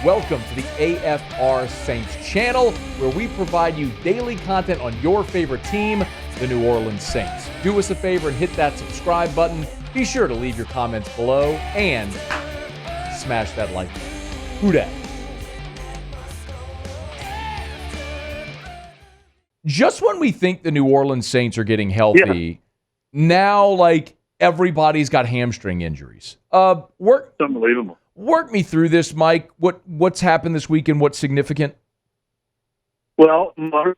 Welcome to the AFR Saints channel, where we provide you daily content on your favorite team, the New Orleans Saints. Do us a favor and hit that subscribe button. Be sure to leave your comments below and smash that like button. Who dat? Just when we think the New Orleans Saints are getting healthy, now everybody's got hamstring injuries. It's unbelievable. Work me through this, Mike. What's happened this week and what's significant? Well, Mark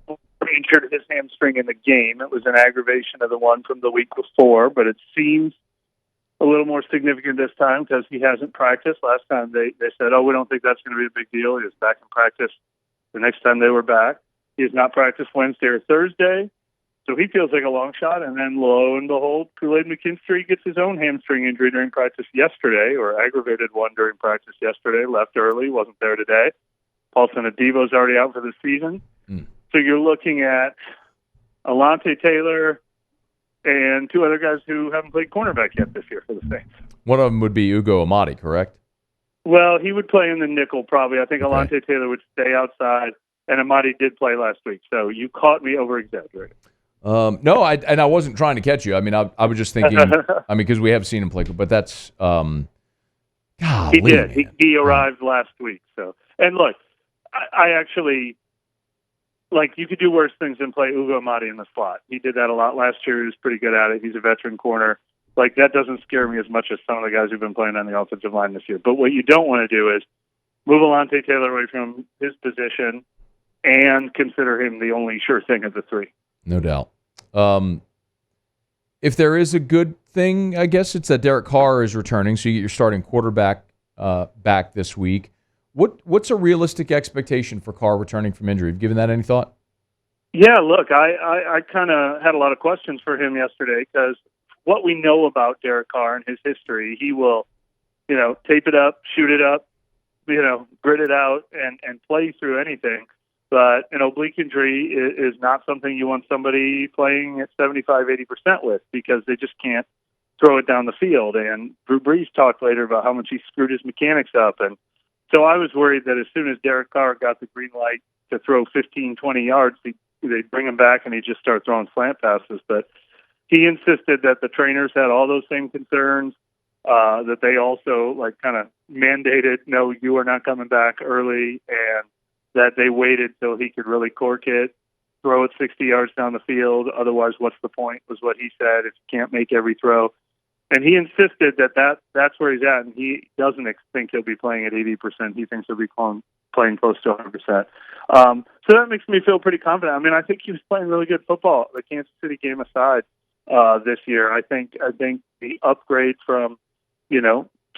injured his hamstring in the game. It was an aggravation of the one from the week before, but it seems a little more significant this time because he hasn't practiced. Last time they said, we don't think that's going to be a big deal. He was back in practice the next time they were back. He has not practiced Wednesday or Thursday, so he feels like a long shot. And then, lo and behold, Kool-Aid McKinstry gets his own hamstring injury during practice yesterday, or aggravated one during practice yesterday, left early, wasn't there today. Paulson Adebo's already out for the season. So you're looking at Alontae Taylor and two other guys who haven't played cornerback yet this year for the Saints. One of them would be Ugo Amadi, correct? Well, he would play in the nickel probably. I think Okay. Alontae Taylor would stay outside, and Amadi did play last week. So you caught me over-exaggerating. No, I wasn't trying to catch you. I mean, I was just thinking, because we have seen him play, but that's, golly, He did. man. He arrived last week. So, and look, I actually, you could do worse things than play Ugo Amadi in the slot. He did that a lot last year. He was pretty good at it. He's a veteran corner. That doesn't scare me as much as some of the guys who've been playing on the offensive line this year. But what you don't want to do is move Alontae Taylor away from his position and consider him the only sure thing of the three. No doubt. If there is a good thing, I guess it's that Derek Carr is returning, so you get your starting quarterback back this week. What's a realistic expectation for Carr returning from injury? Have you given that any thought? Yeah, look, I kind of had a lot of questions for him yesterday because what we know about Derek Carr and his history, he will, tape it up, shoot it up, grit it out and play through anything. But an oblique injury is not something you want somebody playing at 75, 80% with because they just can't throw it down the field. And Drew Brees talked later about how much he screwed his mechanics up. And so I was worried that as soon as Derek Carr got the green light to throw 15, 20 yards, they'd bring him back and he'd just start throwing slant passes. But he insisted that the trainers had all those same concerns, that they also kind of mandated, no, you are not coming back early, and that they waited till he could really cork it, throw it 60 yards down the field. Otherwise, what's the point, was what he said, if you can't make every throw. And he insisted that's where he's at, and he doesn't think he'll be playing at 80%. He thinks he'll be playing close to 100%. So that makes me feel pretty confident. I mean, I think he was playing really good football, the Kansas City game aside, this year. I think the upgrade from,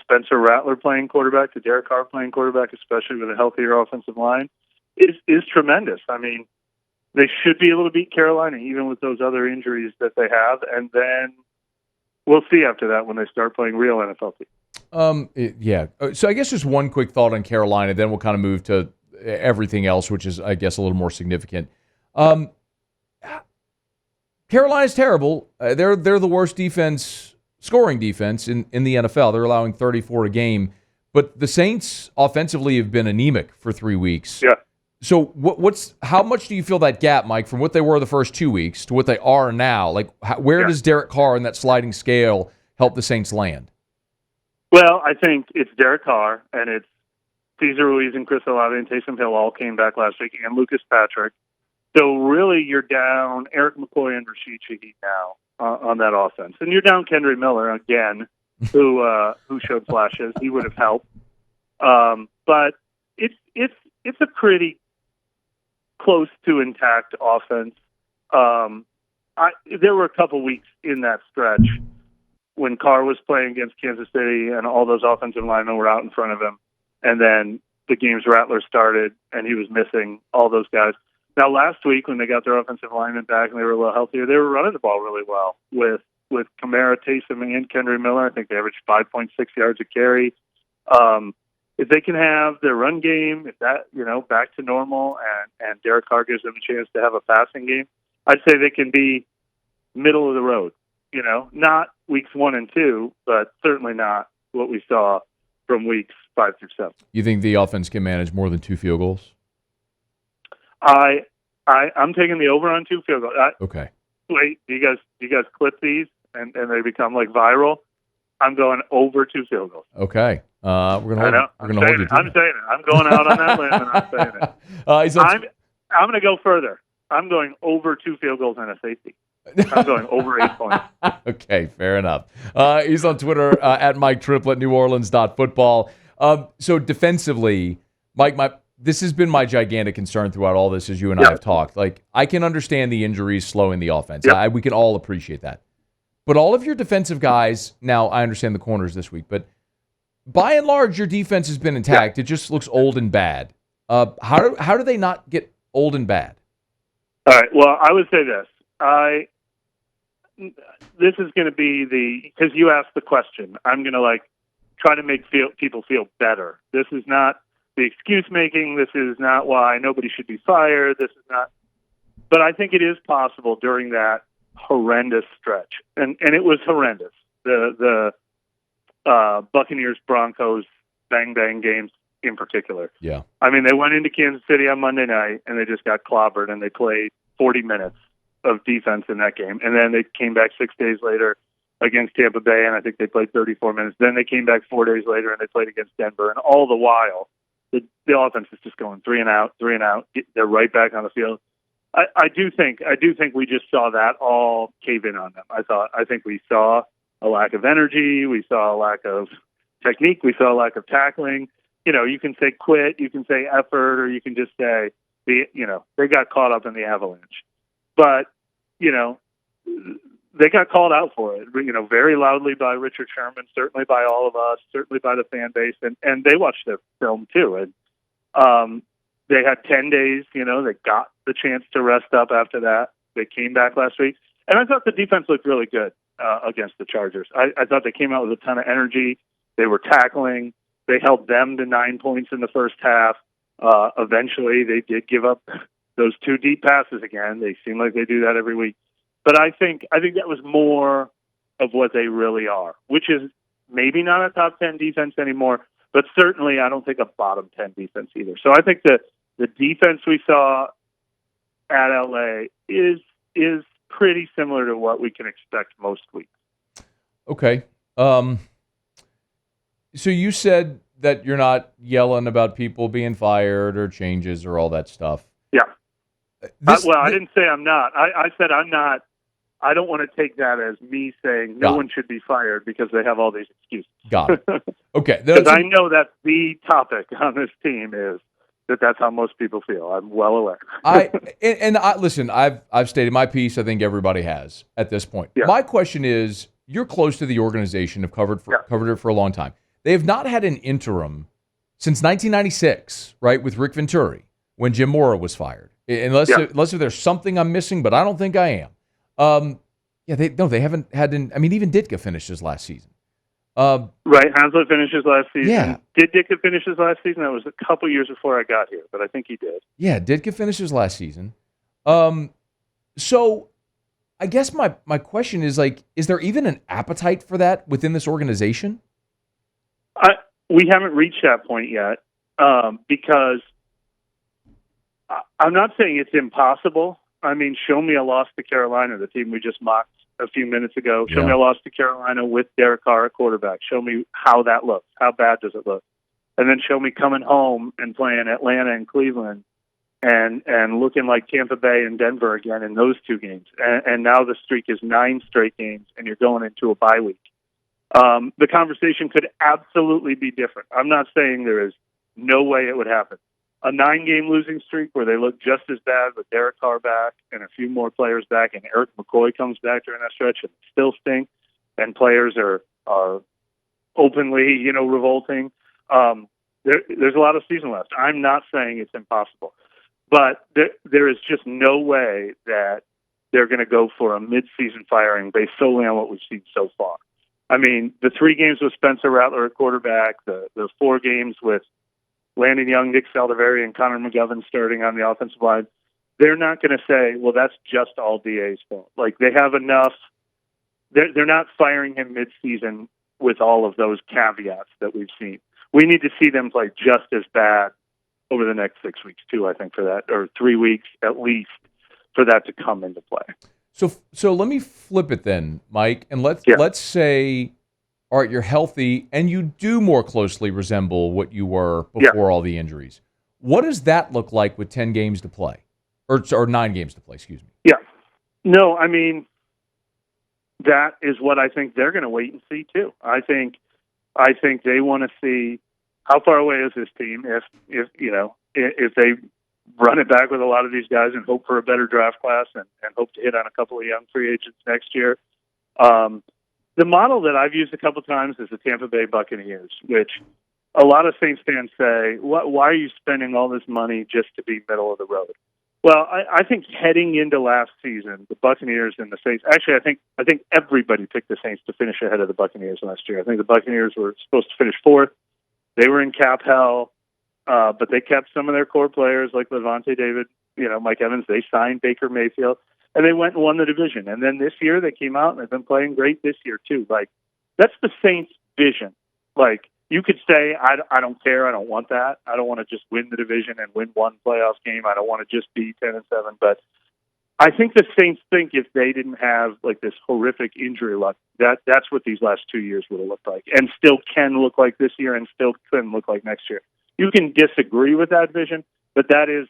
Spencer Rattler playing quarterback to Derek Carr playing quarterback, especially with a healthier offensive line, is tremendous. I mean, they should be able to beat Carolina, even with those other injuries that they have, and then we'll see after that when they start playing real NFL teams. Yeah. So I guess just one quick thought on Carolina, then we'll kind of move to everything else, which is, I guess, a little more significant. Carolina's terrible. They're the worst scoring defense in the NFL. They're allowing 34 a game. But the Saints offensively have been anemic for 3 weeks. Yeah. So how much do you feel that gap, Mike, from what they were the first 2 weeks to what they are now? Where does Derek Carr in that sliding scale help the Saints land? Well, I think it's Derek Carr, and it's Cesar Ruiz and Chris Olave and Taysom Hill all came back last week, and Lucas Patrick. So really you're down Eric McCoy and Rashid Shaheed now on that offense. And you're down Kendry Miller again, who showed flashes. He would have helped. But it's a pretty close to intact offense. There were a couple weeks in that stretch when Carr was playing against Kansas City and all those offensive linemen were out in front of him. And then the games Rattler started and he was missing all those guys. Now, last week when they got their offensive linemen back and they were a little healthier, they were running the ball really well with Kamara, Taysom, and Kendry Miller. I think they averaged 5.6 yards a carry. If they can have their run game, if that, back to normal and Derek Carr gives them a chance to have a passing game, I'd say they can be middle of the road, not weeks 1 and 2, but certainly not what we saw from weeks 5 through 7. You think the offense can manage more than 2 field goals? I'm taking the over on 2 field goals. Okay. Wait, do you guys clip these and they become like viral? I'm going over 2 field goals. Okay. We're gonna hold you to I'm that. saying it. I'm going out on that limb and I'm saying it. I'm going to go further. I'm going over 2 field goals and a safety. I'm going over 8 points. Okay, fair enough. He's on Twitter at Mike Triplett, neworleans.football. So defensively, Mike, this has been my gigantic concern throughout all this as you and I have talked. Like, I can understand the injuries slowing the offense. Yep. We can all appreciate that. But all of your defensive guys, now I understand the corners this week, but by and large, your defense has been intact. It just looks old and bad. How do they not get old and bad? All right. Well, I would say this. This is going to be because you asked the question. I'm going to try to make people feel better. This is not the excuse making. This is not why nobody should be fired. This is not. But I think it is possible during that horrendous stretch, and it was horrendous. The Buccaneers Broncos bang bang games in particular. Yeah. I mean, they went into Kansas City on Monday night and they just got clobbered, and they played 40 minutes of defense in that game. And then they came back 6 days later against Tampa Bay, and I think they played 34 minutes. Then they came back 4 days later and they played against Denver. And all the while, the offense is just going 3 and out. They're right back on the field. I do think we just saw that all cave in on them. I think we saw a lack of energy. We saw a lack of technique. We saw a lack of tackling. You can say quit, you can say effort, or you can just say they got caught up in the avalanche. But they got called out for it. Very loudly by Richard Sherman, certainly by all of us, certainly by the fan base, and they watched the film too. And they had 10 days. They got the chance to rest up after that. They came back last week, and I thought the defense looked really good against the Chargers. I thought they came out with a ton of energy. They were tackling. They held them to 9 points in the first half. Eventually, they did give up those 2 deep passes again. They seem like they do that every week. But I think that was more of what they really are, which is maybe not a top 10 defense anymore, but certainly I don't think a bottom 10 defense either. So I think that the defense we saw at LA is pretty similar to what we can expect most weeks. Okay. So you said that you're not yelling about people being fired or changes or all that stuff. Yeah. I didn't say I'm not. I said I'm not. I don't want to take that as me saying no one should be fired because they have all these excuses. Got it. Okay. Because I know that the topic on this team is that's how most people feel. I'm well aware. Listen, I've stated my piece. I think everybody has at this point. Yeah. My question is, you're close to the organization, have covered it for a long time. They have not had an interim since 1996, right, with Rick Venturi when Jim Mora was fired. Unless if there's something I'm missing, but I don't think I am. They haven't had even Ditka finished his last season. Right, Haslett finishes last season. Yeah. Did Ditka finish his last season? That was a couple years before I got here, but I think he did. Yeah, Ditka finishes last season. So I guess my question is, is there even an appetite for that within this organization? We haven't reached that point yet because I'm not saying it's impossible. I mean, show me a loss to Carolina, the team we just mocked a few minutes ago. Show me a loss to Carolina with Derek Carr at quarterback. Show me how that looks. How bad does it look? And then show me coming home and playing Atlanta and Cleveland and looking like Tampa Bay and Denver again in those 2 games. And now the streak is 9 straight games, and you're going into a bye week. The conversation could absolutely be different. I'm not saying there is no way it would happen. A 9-game losing streak where they look just as bad with Derek Carr back and a few more players back, and Eric McCoy comes back during that stretch and still stink, and players are openly, revolting. There's a lot of season left. I'm not saying it's impossible, but there is just no way that they're going to go for a mid-season firing based solely on what we've seen so far. I mean, the 3 games with Spencer Rattler at quarterback, the 4 games with Landon Young, Nick Saldiveri, and Connor McGovern starting on the offensive line, they're not going to say, well, that's just all DA's fault. They have enough. They're not firing him mid-season with all of those caveats that we've seen. we need to see them play just as bad over the next 6 weeks too, I think, for that, or 3 weeks at least, for that to come into play. So let me flip it then, Mike, and let's say, all right, you're healthy and you do more closely resemble what you were before all the injuries. What does that look like with 10 games to play, or 9 games to play? Excuse me. Yeah, no, I mean, that is what I think they're going to wait and see too. I think they want to see how far away is this team if they run it back with a lot of these guys and hope for a better draft class and hope to hit on a couple of young free agents next year. The model that I've used a couple times is the Tampa Bay Buccaneers, which a lot of Saints fans say, why are you spending all this money just to be middle of the road? Well, I think heading into last season, the Buccaneers and the Saints, actually, I think everybody picked the Saints to finish ahead of the Buccaneers last year. I think the Buccaneers were supposed to finish 4th. They were in cap hell, but they kept some of their core players like Levante David, Mike Evans. They signed Baker Mayfield, and they went and won the division. And then this year they came out and they've been playing great this year too. Like, that's the Saints' vision. Like, you could say, I don't care. I don't want that. I don't want to just win the division and win one playoff game. I don't want to just be 10-7. But I think the Saints think if they didn't have like this horrific injury luck, that's what these last 2 years would have looked like, and still can look like this year, and still can look like next year. You can disagree with that vision, but that is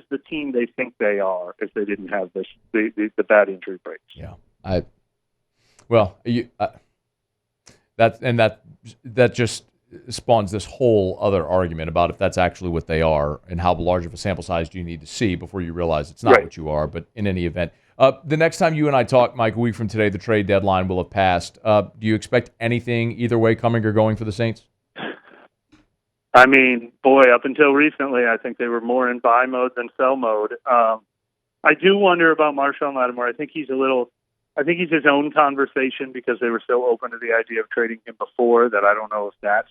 the team they think they are if they didn't have this the bad injury breaks. Yeah, that just spawns this whole other argument about if that's actually what they are and how large of a sample size do you need to see before you realize it's not what you are. But in any event, the next time you and I talk, Mike, a week from today, the trade deadline will have passed. Do you expect anything either way coming or going for the Saints? I mean, boy, up until recently, I think they were more in buy mode than sell mode. I do wonder about Marshawn Lattimore. I think he's his own conversation because they were so open to the idea of trading him before that I don't know if that's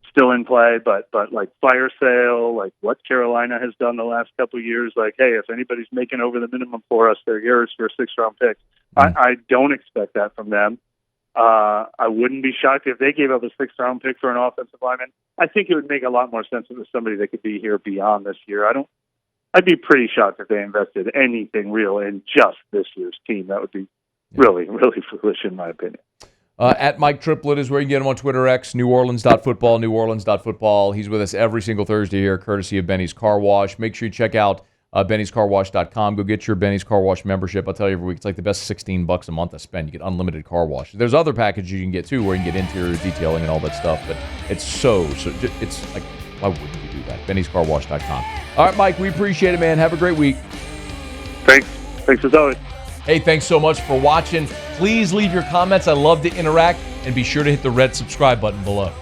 still in play. But like fire sale, like what Carolina has done the last couple of years, like, hey, if anybody's making over the minimum for us, they're yours for a 6th-round pick. I don't expect that from them. I wouldn't be shocked if they gave up a 6th-round pick for an offensive lineman. I think it would make a lot more sense if it was somebody that could be here beyond this year. I'd be pretty shocked if they invested anything real in just this year's team. That would be really, really foolish in my opinion. At Mike Triplett is where you can get him on Twitter, X, neworleans.football, neworleans.football. He's with us every single Thursday here, courtesy of Benny's Car Wash. Make sure you check out bennyscarwash.com. Go get your Benny's Car Wash membership. I'll tell you every week, it's like the best $16 a month I spend. You get unlimited car wash. There's other packages you can get too where you can get interior detailing and all that stuff, but it's so it's like, why wouldn't you do that? bennyscarwash.com. All right, Mike, we appreciate it, man. Have a great week. Thanks as always. Hey, thanks so much for watching. Please leave your comments. I love to interact, and be sure to hit the red subscribe button below.